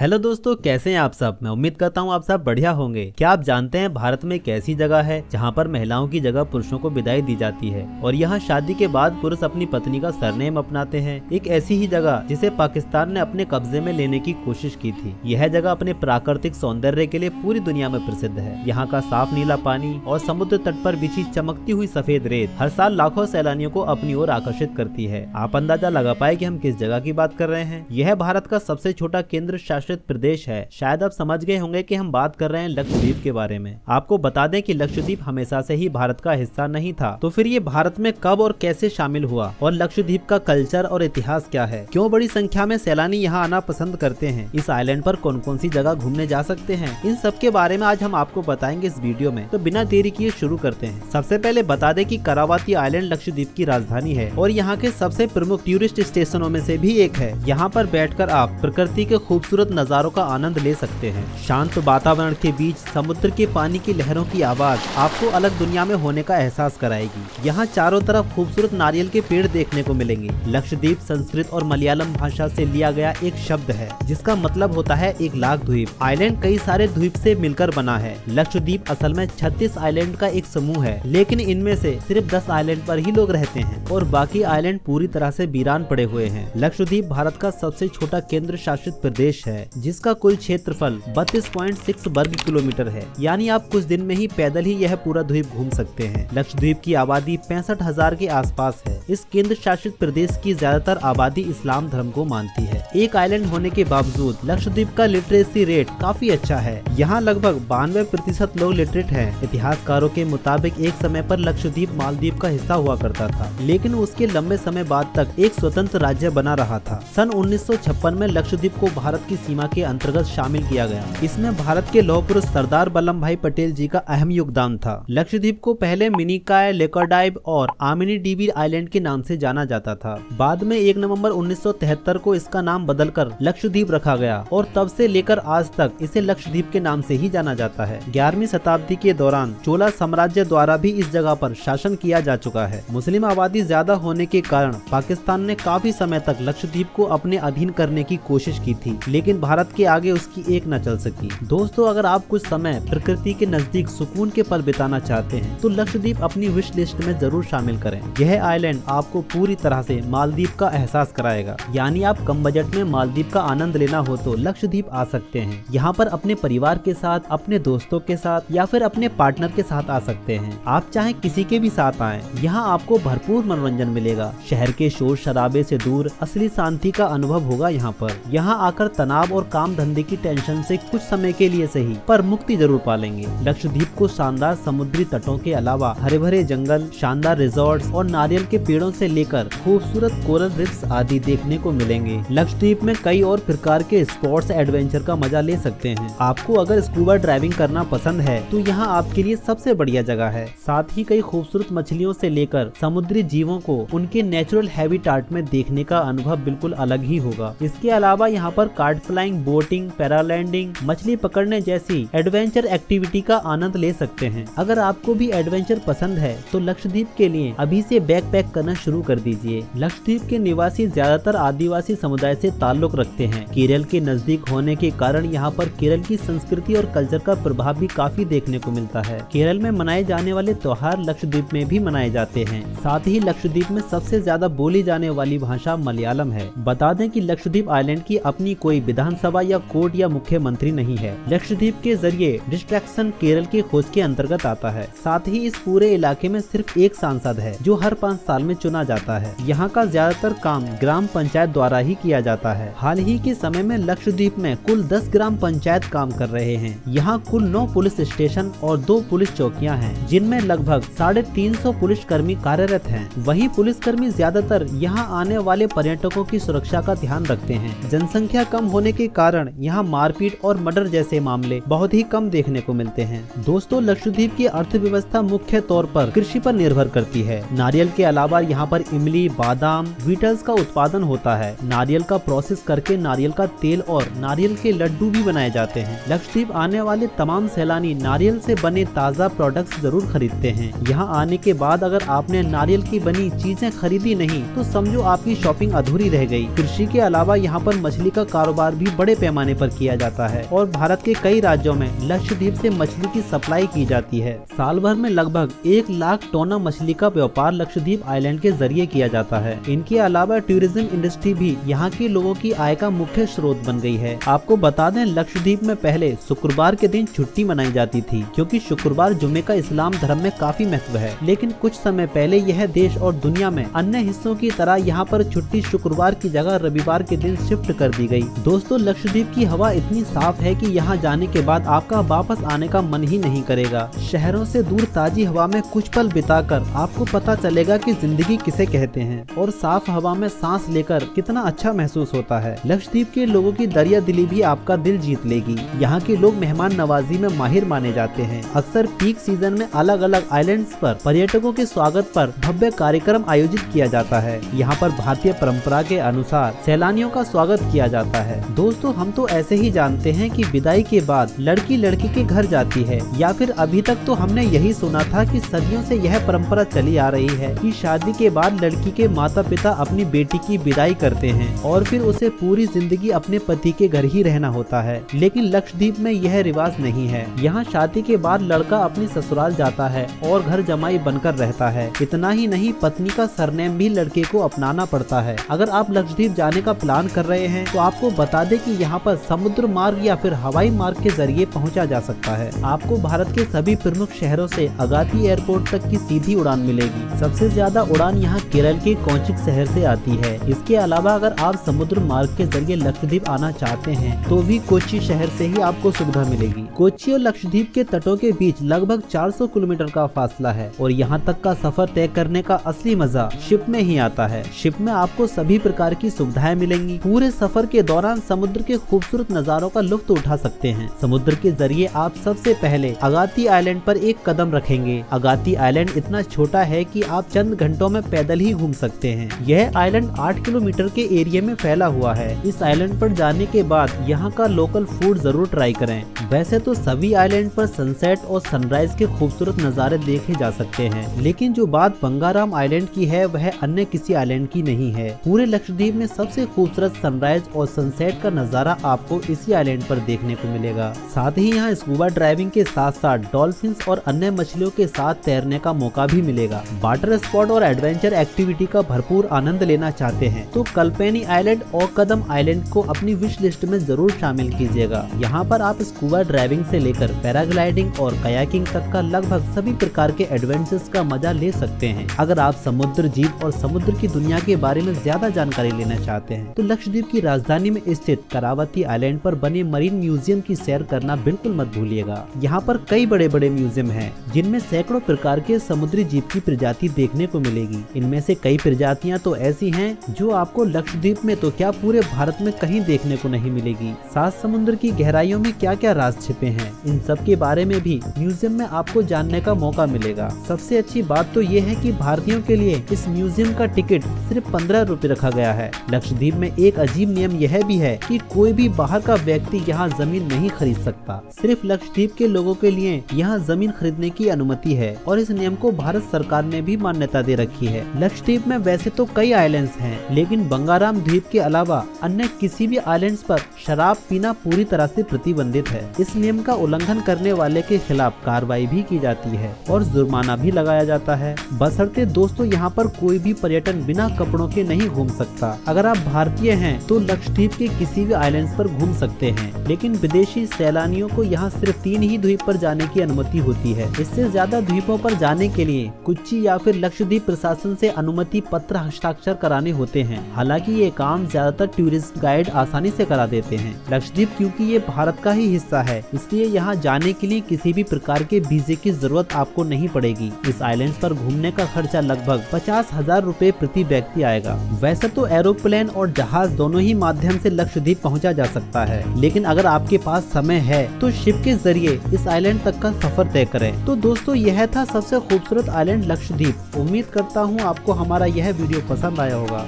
Hello दोस्तों, कैसे हैं आप सब। मैं उम्मीद करता हूँ आप सब बढ़िया होंगे। क्या आप जानते हैं भारत में एक ऐसी जगह है जहाँ पर महिलाओं की जगह पुरुषों को विदाई दी जाती है और यहाँ शादी के बाद पुरुष अपनी पत्नी का सरनेम अपनाते हैं। एक ऐसी ही जगह जिसे पाकिस्तान ने अपने कब्जे में लेने की कोशिश की थी। यह जगह अपने प्राकृतिक सौंदर्य के लिए पूरी दुनिया में प्रसिद्ध है। यहाँ का साफ नीला पानी और समुद्र तट पर बिछी चमकती हुई सफेद रेत हर साल लाखों सैलानियों को अपनी ओर आकर्षित करती है। आप अंदाजा लगा पाए कि हम किस जगह की बात कर रहे हैं। यह भारत का सबसे छोटा केंद्र शासित प्रदेश है। शायद आप समझ गए होंगे कि हम बात कर रहे हैं लक्षद्वीप के बारे में। आपको बता दें कि लक्षद्वीप हमेशा से ही भारत का हिस्सा नहीं था, तो फिर ये भारत में कब और कैसे शामिल हुआ और लक्षद्वीप का कल्चर और इतिहास क्या है, क्यों बड़ी संख्या में सैलानी यहाँ आना पसंद करते हैं, इस आइलैंड पर कौन कौन सी जगह घूमने जा सकते हैं, इन सब के बारे में आज हम आपको बताएंगे इस वीडियो में। तो बिना देरी किए शुरू करते हैं। सबसे पहले बता दें कि करावती आइलैंड लक्षद्वीप की राजधानी है और यहाँ के सबसे प्रमुख टूरिस्ट स्टेशनों में से भी एक है। यहाँ पर बैठकर आप प्रकृति के खूबसूरत नजारों का आनंद ले सकते हैं। शांत वातावरण के बीच समुद्र के पानी की लहरों की आवाज आपको अलग दुनिया में होने का एहसास कराएगी। यहाँ चारों तरफ खूबसूरत नारियल के पेड़ देखने को मिलेंगे। लक्षद्वीप संस्कृत और मलयालम भाषा से लिया गया एक शब्द है जिसका मतलब होता है 1,00,000 द्वीप। आइलैंड कई सारे द्वीप से मिलकर बना है। लक्षद्वीप असल में 36 आइलैंड का एक समूह है, लेकिन इनमें से सिर्फ 10 आइलैंड पर ही लोग रहते हैं और बाकी आइलैंड पूरी तरह से वीरान पड़े हुए हैं। लक्षद्वीप भारत का सबसे छोटा केंद्र शासित प्रदेश है जिसका कुल क्षेत्रफल 32.6 वर्ग किलोमीटर है, यानी आप कुछ दिन में ही पैदल ही यह पूरा द्वीप घूम सकते हैं। लक्षद्वीप की आबादी 65,000 के आसपास है। इस केंद्र शासित प्रदेश की ज्यादातर आबादी इस्लाम धर्म को मानती है। एक आइलैंड होने के बावजूद लक्षद्वीप का लिटरेसी रेट काफी अच्छा है। यहाँ लगभग 92% लोग लिटरेट हैं। इतिहासकारों के मुताबिक एक समय पर लक्षद्वीप मालदीव का हिस्सा हुआ करता था, लेकिन उसके लंबे समय बाद तक एक स्वतंत्र राज्य बना रहा था। सन 1956 में लक्षद्वीप को भारत की सीमा के अंतर्गत शामिल किया गया। इसमें भारत के लौह पुरुष सरदार वल्लभ भाई पटेल जी का अहम योगदान था। लक्षद्वीप को पहले मिनिकॉय, लेकोडाइव और आमिनी डीवी आइलैंड के नाम से जाना जाता था। बाद में 1 नवंबर 1973 को इसका नाम बदलकर लक्षद्वीप रखा गया और तब से लेकर आज तक इसे लक्षद्वीप के नाम से ही जाना जाता है। 11वीं शताब्दी के दौरान चोला साम्राज्य द्वारा भी इस जगह पर शासन किया जा चुका है। मुस्लिम आबादी ज्यादा होने के कारण पाकिस्तान ने काफी समय तक लक्षद्वीप को अपने अधीन करने की कोशिश की थी, लेकिन भारत के आगे उसकी एक न चल सकी। दोस्तों, अगर आप कुछ समय प्रकृति के नजदीक सुकून के पल बिताना चाहते हैं तो लक्षद्वीप अपनी विश लिस्ट में जरूर शामिल करें। यह आइलैंड आपको पूरी तरह से मालदीव का एहसास कराएगा। यानी आप कम बजट में मालदीव का आनंद लेना हो तो लक्षद्वीप आ सकते हैं। यहाँ पर अपने परिवार के साथ, अपने दोस्तों के साथ या फिर अपने पार्टनर के साथ आ सकते हैं। आप चाहे किसी के भी साथ आएं, यहाँ आपको भरपूर मनोरंजन मिलेगा। शहर के शोर शराबे से दूर असली शांति का अनुभव होगा। यहाँ आकर तनाव और काम धंधे की टेंशन से कुछ समय के लिए सही पर मुक्ति जरूर पालेंगे। लक्षद्वीप को शानदार समुद्री तटों के अलावा हरे भरे जंगल, शानदार रिजॉर्ट्स और नारियल के पेड़ों से लेकर खूबसूरत कोरल रीफ्स आदि देखने को मिलेंगे। लक्षद्वीप में कई और प्रकार के स्पोर्ट्स एडवेंचर का मजा ले सकते हैं। आपको अगर स्कूबा ड्राइविंग करना पसंद है तो यहाँ आपके लिए सबसे बढ़िया जगह है। साथ ही कई खूबसूरत मछलियों से लेकर समुद्री जीवों को उनके नेचुरल हैबिटाट में देखने का अनुभव बिल्कुल अलग ही होगा। इसके अलावा यहाँ पर कार्ड फ्लाइंग, बोटिंग, पैरालैंडिंग, मछली पकड़ने जैसी एडवेंचर एक्टिविटी का आनंद ले सकते हैं। अगर आपको भी एडवेंचर पसंद है तो लक्षद्वीप के लिए अभी से बैग पैक करना शुरू कर दीजिए। लक्षद्वीप के निवासी ज्यादातर आदिवासी समुदाय से ताल्लुक रखते हैं। केरल के नजदीक होने के कारण यहाँ पर केरल की संस्कृति और कल्चर का प्रभाव भी काफी देखने को मिलता है। केरल में मनाए जाने वाले त्योहार लक्षद्वीप में भी मनाए जाते हैं। साथ ही लक्षद्वीप में सबसे ज्यादा बोली जाने वाली भाषा मलयालम है। बता दें कि लक्षद्वीप आइलैंड की अपनी कोई विधानसभा या कोर्ट या मुख्यमंत्री नहीं है। लक्षद्वीप के जरिए डिस्ट्रैक्शन केरल की खोज के अंतर्गत आता है। साथ ही इस पूरे इलाके में सिर्फ एक सांसद है जो हर 5 साल में चुना जाता है। यहाँ का ज्यादातर काम ग्राम पंचायत द्वारा ही किया जाता है। हाल ही के समय में लक्षद्वीप में कुल 10 ग्राम पंचायत काम कर रहे हैं। यहाँ कुल 9 पुलिस स्टेशन और 2 पुलिस चौकियाँ हैं, जिनमें लगभग 350 पुलिस कर्मी कार्यरत हैं। वही पुलिसकर्मी ज्यादातर यहाँ आने वाले पर्यटकों की सुरक्षा का ध्यान रखते हैं। जनसंख्या कम होने के कारण यहाँ मारपीट और मर्डर जैसे मामले बहुत ही कम देखने को मिलते हैं। दोस्तों, लक्षद्वीप की अर्थव्यवस्था मुख्य तौर पर कृषि पर निर्भर करती है। नारियल के अलावा यहाँ पर इमली, बादाम, बीटल्स का उत्पादन होता है। नारियल का प्रोसेस करके नारियल का तेल और नारियल के लड्डू भी बनाए जाते हैं। लक्षद्वीप आने वाले तमाम सैलानी नारियल से बने ताज़ा प्रोडक्ट्स जरूर खरीदते हैं। यहाँ आने के बाद अगर आपने नारियल की बनी चीजें खरीदी नहीं तो समझो आपकी शॉपिंग अधूरी रह गई। कृषि के अलावा यहाँ पर मछली का कारोबार भी बड़े पैमाने पर किया जाता है और भारत के कई राज्यों में लक्षद्वीप से मछली की सप्लाई की जाती है। साल भर में लगभग 1 लाख टोना मछली का व्यापार लक्षद्वीप आइलैंड के जरिए किया जाता है। इनके अलावा टूरिज्म इंडस्ट्री भी यहाँ के लोगों की आय का मुख्य स्रोत बन गई है। आपको बता दें, लक्षद्वीप में पहले शुक्रवार के दिन छुट्टी मनाई जाती थी, क्योंकि शुक्रवार जुमे का इस्लाम धर्म में काफी महत्व है। लेकिन कुछ समय पहले यह देश और दुनिया में अन्य हिस्सों की तरह यहाँ पर छुट्टी शुक्रवार की जगह रविवार के दिन शिफ्ट कर दी गई। दोस्तों, लक्षद्वीप की हवा इतनी साफ है कि यहाँ जाने के बाद आपका वापस आने का मन ही नहीं करेगा। शहरों से दूर ताजी हवा में कुछ पल बिताकर आपको पता चलेगा कि जिंदगी किसे कहते हैं और साफ हवा में सांस लेकर कितना अच्छा महसूस होता है। लक्षद्वीप के लोगों की दरिया दिली भी आपका दिल जीत लेगी। यहाँ के लोग मेहमान नवाजी में माहिर माने जाते हैं। अक्सर पीक सीजन में अलग अलग आइलैंड्स पर पर्यटकों के स्वागत पर भव्य कार्यक्रम आयोजित किया जाता है। यहाँ पर भारतीय परंपरा के अनुसार सैलानियों का स्वागत किया जाता है। दोस्तों, हम तो ऐसे ही जानते हैं कि विदाई के बाद लड़की लड़की के घर जाती है, या फिर अभी तक तो हमने यही सुना था कि सदियों से यह परंपरा चली आ रही है कि शादी के बाद लड़की के माता पिता अपनी बेटी की विदाई करते हैं और फिर उसे पूरी जिंदगी अपने पति के घर ही रहना होता है। लेकिन लक्षद्वीप में यह रिवाज नहीं है। यहाँ शादी के बाद लड़का अपनी ससुराल जाता है और घर जमाई बनकर रहता है। इतना ही नहीं, पत्नी का सरनेम भी लड़के को अपनाना पड़ता है। अगर आप लक्षद्वीप जाने का प्लान कर रहे हैं तो आपको बता दें कि यहाँ पर समुद्र मार्ग या फिर हवाई मार्ग के जरिए पहुँचा जा सकता है। आपको भारत के सभी प्रमुख शहरों से अगाती एयरपोर्ट तक की सीधी उड़ान मिलेगी। सबसे ज्यादा उड़ान यहाँ केरल के कोचिन शहर से आती है। इसके अलावा अगर आप समुद्र मार्ग के जरिए लक्षद्वीप आना चाहते हैं तो भी कोच्चि शहर से ही आपको सुविधा मिलेगी। कोच्चि और लक्षद्वीप के तटों के बीच लगभग 400 किलोमीटर का फासला है और यहाँ तक का सफर तय करने का असली मजा शिप में ही आता है। शिप में आपको सभी प्रकार की सुविधाएं मिलेंगी। पूरे सफर के दौरान समुद्र के खूबसूरत नजारों का लुत्फ उठा सकते हैं। समुद्र के जरिए आप सबसे पहले अगाती आइलैंड पर एक कदम रखेंगे। अगाती आइलैंड इतना छोटा है कि आप चंद घंटों में पैदल ही घूम सकते हैं। यह आइलैंड 8 किलोमीटर के एरिया में फैला हुआ है। इस आइलैंड पर जाने के बाद यहाँ का लोकल फूड जरूर ट्राई करें। वैसे तो सभी आइलैंड पर सनसेट और सनराइज के खूबसूरत नज़ारे देखे जा सकते हैं, लेकिन जो बात बंगाराम आइलैंड की है वह अन्य किसी आइलैंड की नहीं है। पूरे लक्षद्वीप में सबसे खूबसूरत सनराइज और सनसेट का नजारा आपको इसी आइलैंड पर देखने को मिलेगा। साथ ही यहाँ स्कूबा ड्राइविंग के साथ साथ डॉल्फिन्स और अन्य मछलियों के साथ तैरने का मौका भी मिलेगा। वाटर स्पोर्ट और एडवेंचर एक्टिविटी का भरपूर आनंद लेना चाहते हैं तो कल्पेनी आइलैंड और कदम आइलैंड को अपनी विश लिस्ट में जरूर शामिल कीजिएगा। यहाँ पर आप स्कूबा ड्राइविंग से लेकर पैराग्लाइडिंग और कयाकिंग तक का लगभग सभी प्रकार के एडवेंचर्स का मजा ले सकते हैं। अगर आप समुद्र जीव और समुद्र की दुनिया के बारे में ज्यादा जानकारी लेना चाहते हैं तो लक्षद्वीप की राजधानी में स्थित करावती आइलैंड पर बने मरीन म्यूजियम की सैर करना बिल्कुल मत भूलिएगा। यहाँ पर कई बड़े बड़े म्यूजियम हैं जिनमें सैकड़ों प्रकार के समुद्री जीव की प्रजाति देखने को मिलेगी। इनमें से कई प्रजातियाँ तो ऐसी हैं जो आपको लक्षद्वीप में तो क्या पूरे भारत में कहीं देखने को नहीं मिलेगी। सात समुद्र की गहराइयों में क्या क्या राज छिपे हैं, इन सब के बारे में भी म्यूजियम में आपको जानने का मौका मिलेगा। सबसे अच्छी बात तो ये है कि भारतीयों के लिए इस म्यूजियम का टिकट सिर्फ 15 रुपए रखा गया है। लक्षद्वीप में एक अजीब नियम यह भी है कि कोई भी बाहर का व्यक्ति यहाँ जमीन नहीं खरीद सकता। सिर्फ लक्षद्वीप के लोगों के लिए यहाँ जमीन खरीदने की अनुमति है और इस नियम को भारत सरकार ने भी मान्यता दे रखी है। लक्षद्वीप में वैसे तो कई आइलैंड्स हैं, लेकिन बंगाराम द्वीप के अलावा अन्य किसी भी आइलैंड्स पर शराब पीना पूरी तरह से प्रतिबंधित है। इस नियम का उल्लंघन करने वाले के खिलाफ कार्रवाई भी की जाती है और जुर्माना भी लगाया जाता है। बशर्ते दोस्तों यहाँ पर कोई भी पर्यटन बिना कपड़ों के नहीं घूम सकता। अगर आप भारतीय हैं तो लक्षद्वीप के किसी भी आइलैंड्स पर घूम सकते हैं, लेकिन विदेशी सैलानियों को यहाँ सिर्फ 3 ही द्वीप पर जाने की अनुमति होती है। इससे ज्यादा द्वीपों पर जाने के लिए कोच्चि या फिर लक्षद्वीप प्रशासन से अनुमति पत्र हस्ताक्षर कराने होते हैं। हालांकि ये काम ज्यादातर टूरिस्ट गाइड आसानी से करा देते हैं। लक्षद्वीप क्योंकि ये भारत का ही हिस्सा है, इसलिए यहाँ जाने के लिए किसी भी प्रकार के वीजे की जरूरत आपको नहीं पड़ेगी। इस आइलैंड पर घूमने का खर्चा लगभग 50,000 रुपए प्रति व्यक्ति आएगा। वैसे तो एरोप्लेन और जहाज दोनों ही माध्यम से लक्षद्वीप पहुँचा जा सकता है, लेकिन अगर आपके पास समय है तो शिप के जरिए इस आइलैंड तक का सफर तय करें। तो दोस्तों यह था सबसे खूबसूरत आइलैंड लक्षद्वीप। उम्मीद करता हूँ आपको हमारा यह वीडियो पसंद आया होगा।